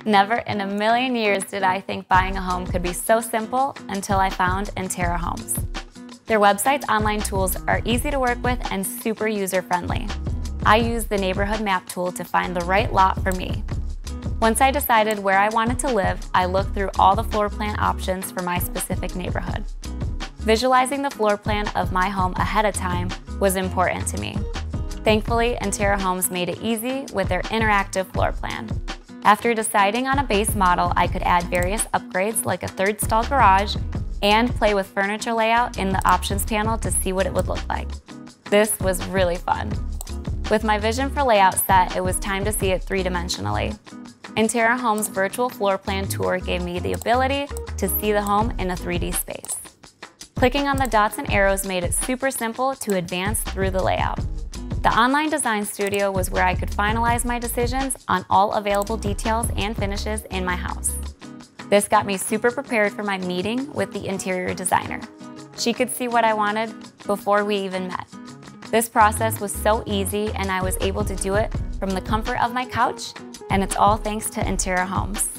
Never in a million years did I think buying a home could be so simple until I found Interra Homes. Their website's online tools are easy to work with and super user-friendly. I used the neighborhood map tool to find the right lot for me. Once I decided where I wanted to live, I looked through all the floor plan options for my specific neighborhood. Visualizing the floor plan of my home ahead of time was important to me. Thankfully, Interra Homes made it easy with their interactive floor plan. After deciding on a base model, I could add various upgrades like a third stall garage and play with furniture layout in the options panel to see what it would look like. This was really fun. With my vision for layout set, it was time to see it three-dimensionally. Interra Homes' virtual floor plan tour gave me the ability to see the home in a 3D space. Clicking on the dots and arrows made it super simple to advance through the layout. The online design studio was where I could finalize my decisions on all available details and finishes in my house. This got me super prepared for my meeting with the interior designer. She could see what I wanted before we even met. This process was so easy and I was able to do it from the comfort of my couch, and it's all thanks to Interra Homes.